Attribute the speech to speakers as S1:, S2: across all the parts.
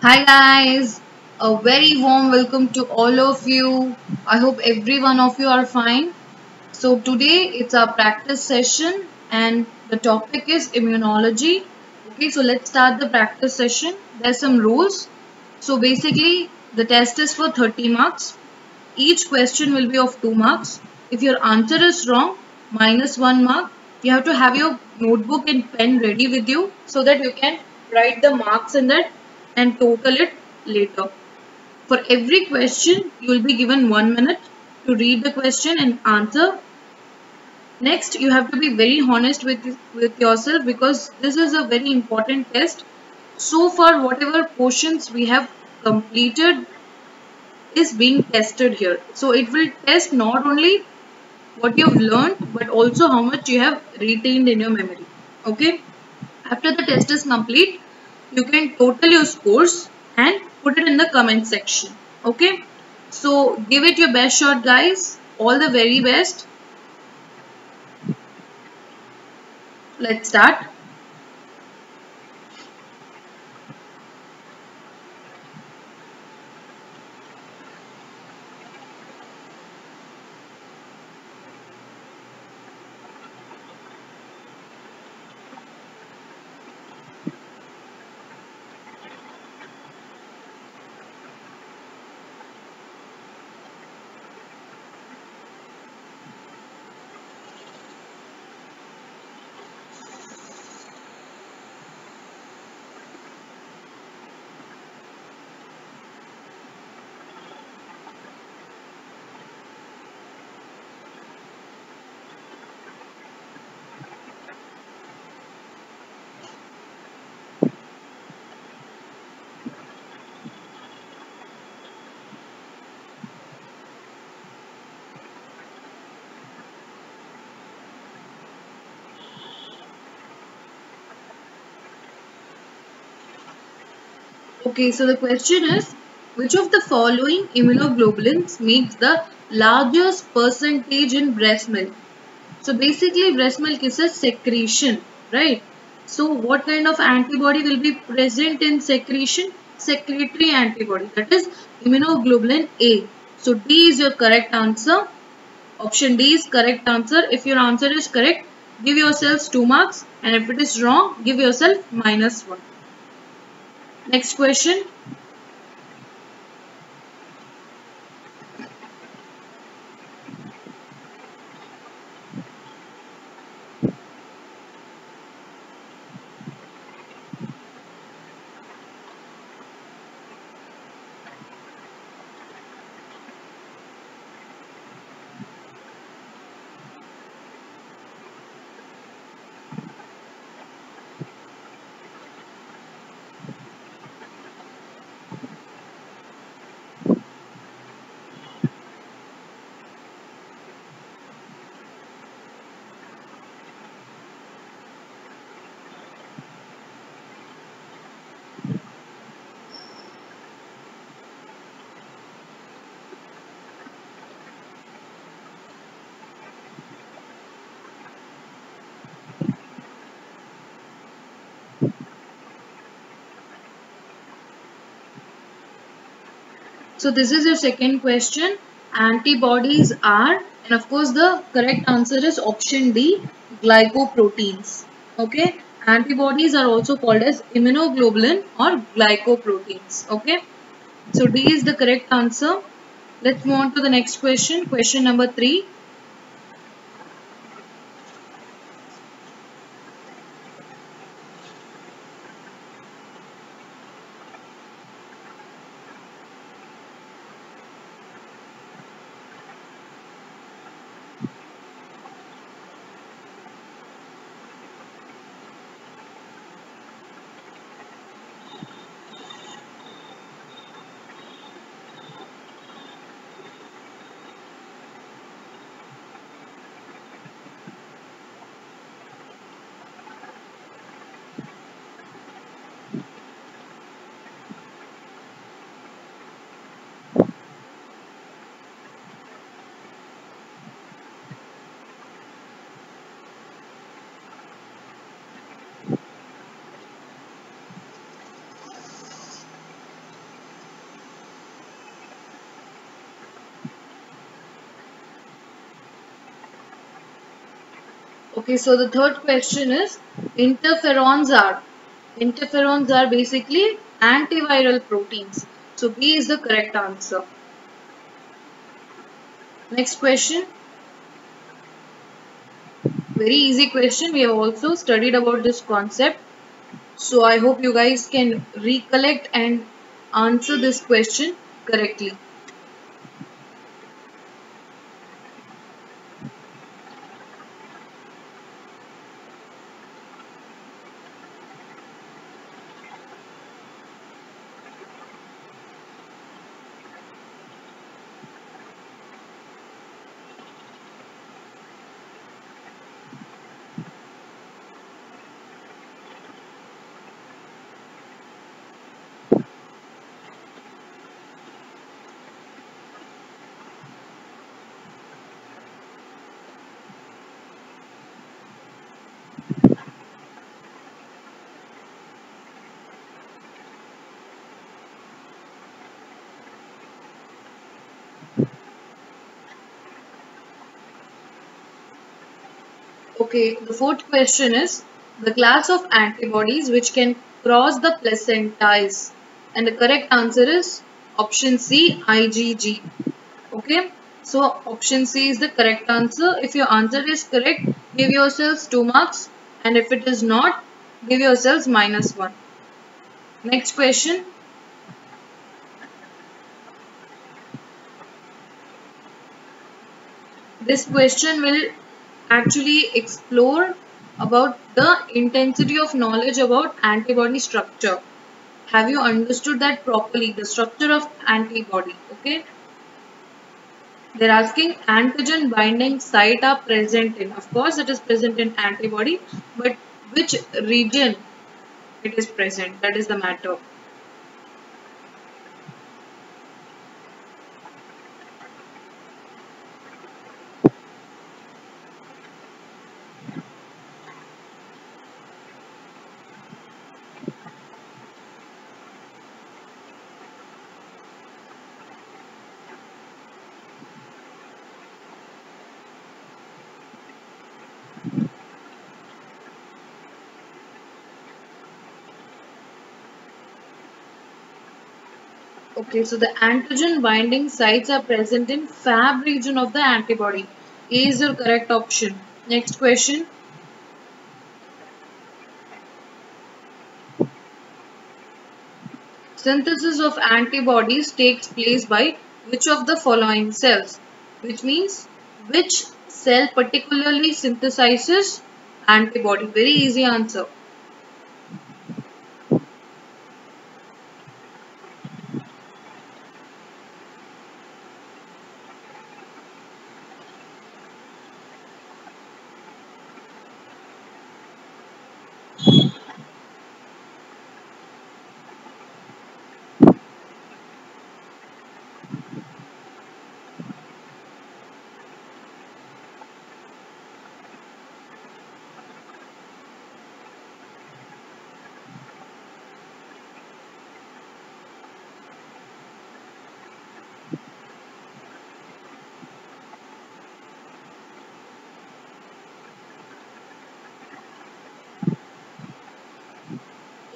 S1: Hi guys, a very warm welcome to all of you. I hope every one of you are fine. So today it's our practice session and the topic is immunology. Okay, so let's start the practice session. There's some rules. So basically the test is for 30 marks. Each question will be of 2 marks. If your answer is wrong, minus 1 mark. You have to have your notebook and pen ready with you so that you can write the marks in that and total it later. For every question, you will be given 1 minute to read the question and answer. Next, you have to be very honest with yourself because this is a very important test. So far, whatever portions we have completed is being tested here. So it will test not only what you've learned but also how much you have retained in your memory. Okay. After the test is complete, you can total your scores and put it in the comment section. Okay. So give it your best shot, guys. All the very best. Let's start. Okay, so the question is, which of the following immunoglobulins makes the largest percentage in breast milk? So basically breast milk is a secretion, right? So what kind of antibody will be present in secretion? Secretory antibody, that is immunoglobulin A. So D is your correct answer. Option D is correct answer. If your answer is correct, give yourselves 2 marks, and if it is wrong, give yourself minus 1. Next question. So this is your second question. Antibodies are, and of course the correct answer is option D, glycoproteins. Okay. Antibodies are also called as immunoglobulin or glycoproteins. Okay. So D is the correct answer. Let's move on to the next question. Question number 3. Okay, so the third question is interferons are basically antiviral proteins. So B is the correct answer. Next question, very easy question. We have also studied about this concept. So I hope you guys can recollect and answer this question correctly. Okay, the fourth question is the class of antibodies which can cross the placenta is, and the correct answer is option C, IgG. Okay, so option C is the correct answer. If your answer is correct, give yourselves 2 marks, and if it is not, give yourselves -1. Next question. This question will actually explore about the intensity of knowledge about antibody structure. Have you understood that properly? The structure of antibody. Okay. They're asking antigen binding site are present in. Of course, it is present in antibody, but which region it is present? That is the matter. Okay, so the antigen binding sites are present in Fab region of the antibody. A is your correct option. Next question. Synthesis of antibodies takes place by which of the following cells? Which means which cell particularly synthesizes antibody? Very easy answer.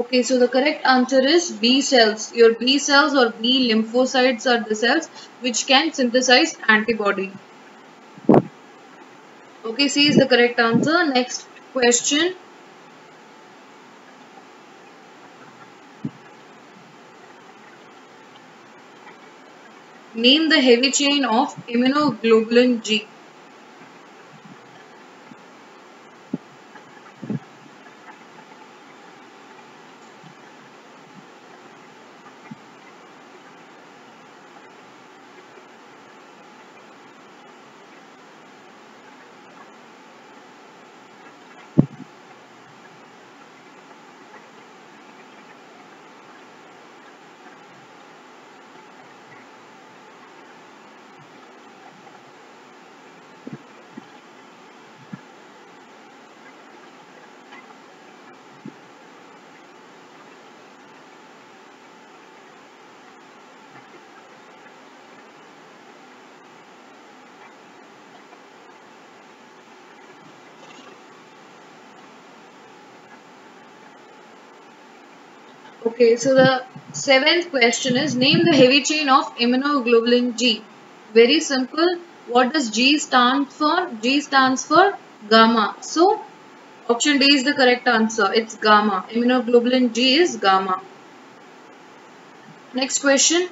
S1: Okay, so the correct answer is B cells. Your B cells or B lymphocytes are the cells which can synthesize antibody. Okay, C is the correct answer. Next question. Name the heavy chain of immunoglobulin G. Okay, so the seventh question is name the heavy chain of immunoglobulin G. Very simple. What does G stand for? G stands for gamma. So option D is the correct answer. It's gamma. Immunoglobulin G is gamma. Next question.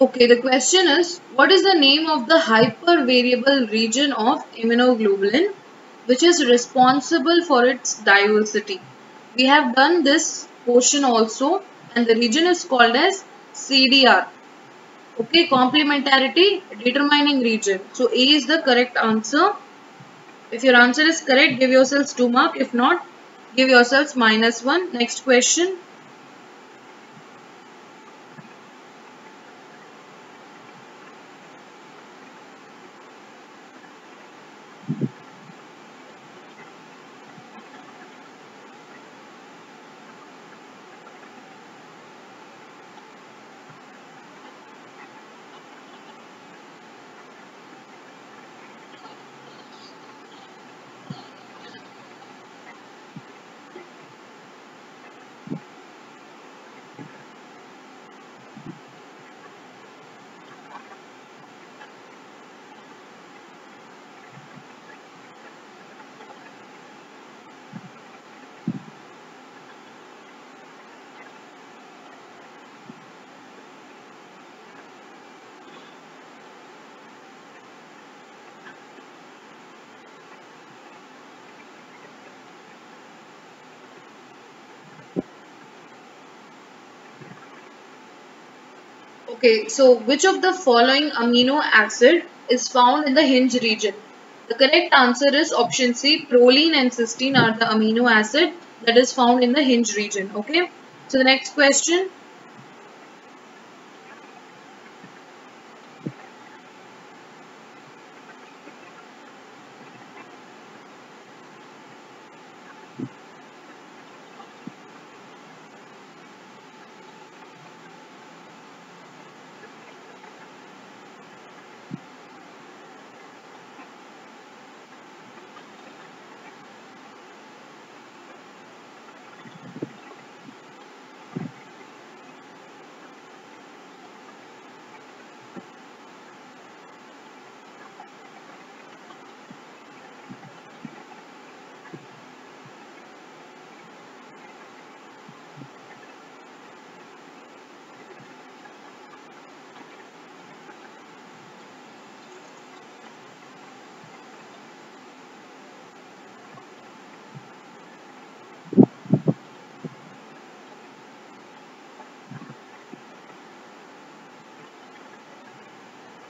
S1: Okay, the question is what is the name of the hypervariable region of immunoglobulin which is responsible for its diversity? We have done this portion also and the region is called as CDR. Okay, complementarity determining region. So A is the correct answer. If your answer is correct, give yourselves 2 mark. If not, give yourselves -1. Next question. Okay, so which of the following amino acid is found in the hinge region? The correct answer is option C. Proline and cysteine are the amino acid that is found in the hinge region. Okay, so the next question.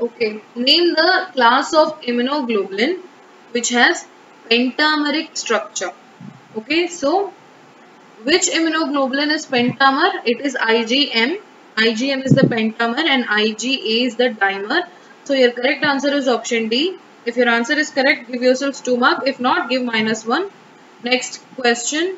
S1: Okay, name the class of immunoglobulin which has pentameric structure. Okay, so which immunoglobulin is pentamer? It is IgM. IgM is the pentamer and IgA is the dimer. So your correct answer is option D. If your answer is correct, give yourselves 2 mark. If not, give -1. Next question.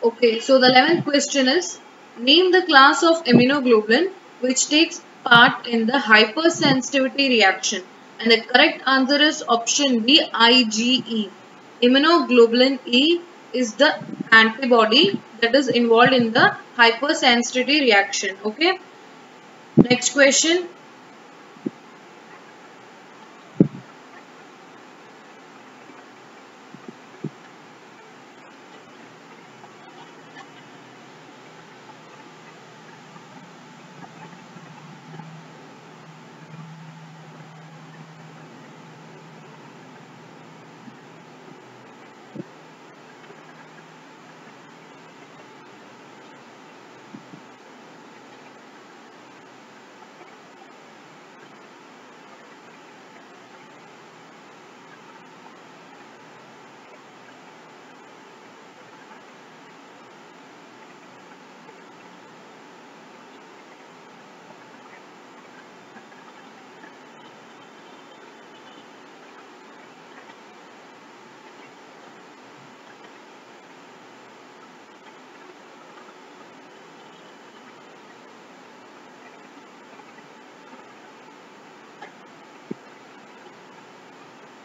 S1: Okay, so the 11th question is, name the class of immunoglobulin which takes part in the hypersensitivity reaction. And the correct answer is option B, IgE. Immunoglobulin E is the antibody that is involved in the hypersensitivity reaction. Okay, next question.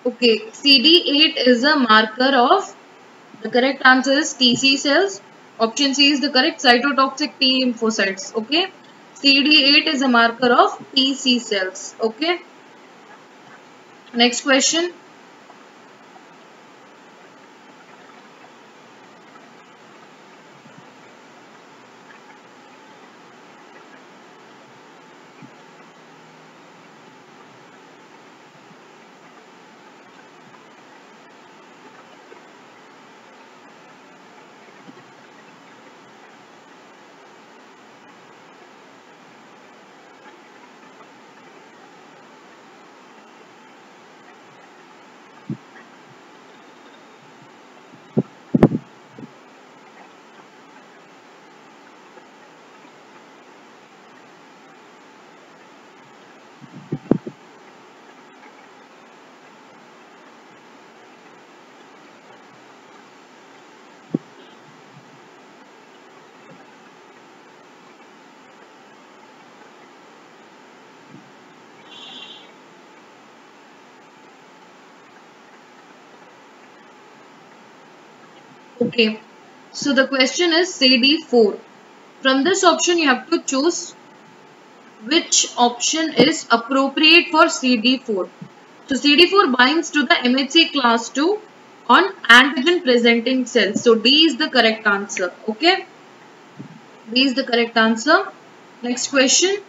S1: Okay, CD8 is a marker of, the correct answer is TC cells. Option C is the correct, cytotoxic T lymphocytes. Okay, CD8 is a marker of TC cells. Okay, next question. Okay, so the question is CD4. From this option, you have to choose which option is appropriate for CD4. So CD4 binds to the MHC class 2 on antigen presenting cells. So D is the correct answer. Okay, D is the correct answer. Next question.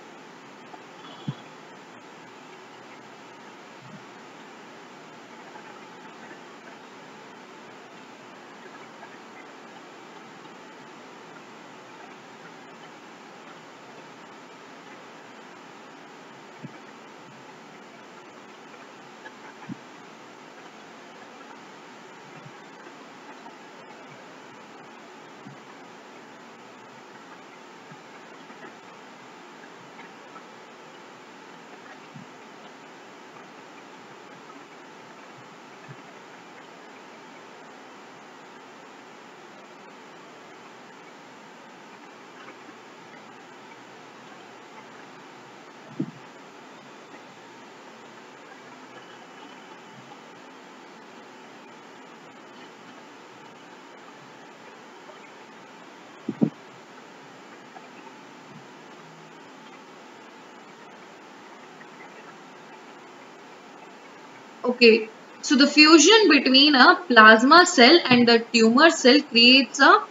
S1: Okay, so the fusion between a plasma cell and the tumor cell creates a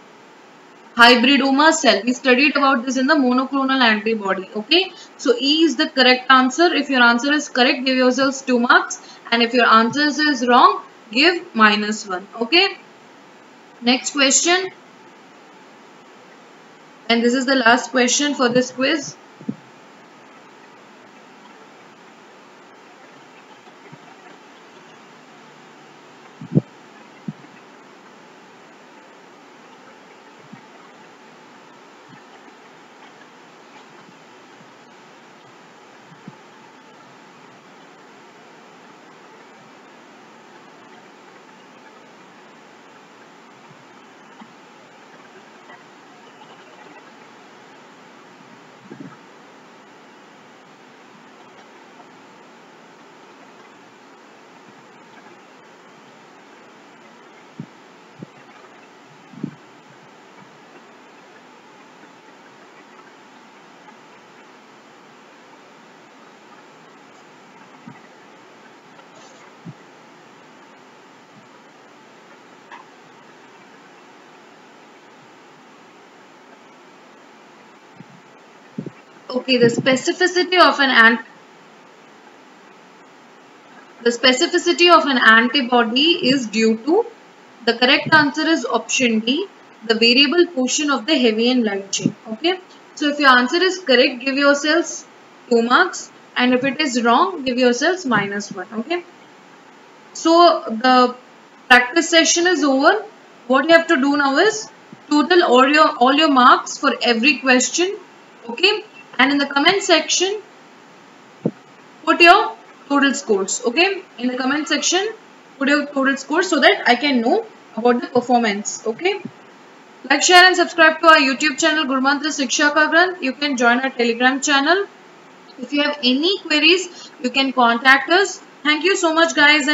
S1: hybridoma cell. We studied about this in the monoclonal antibody. Okay, so E is the correct answer. If your answer is correct, give yourselves 2 marks, and if your answer is wrong, give -1. Okay, next question, and this is the last question for this quiz. Okay, the specificity of an antibody is due to, the correct answer is option D, the variable portion of the heavy and light chain. Okay, so if your answer is correct, give yourselves 2 marks, and if it is wrong, give yourselves -1. Okay, so the practice session is over. What you have to do now is total all your marks for every question. Okay, and in the comment section put your total scores. Okay, in the comment section put your total scores so that I can know about the performance. Okay, like, share and subscribe to our YouTube channel Gurumantra Shiksha Ka Granth. You can join our Telegram channel. If you have any queries, you can contact us. Thank you so much, guys. And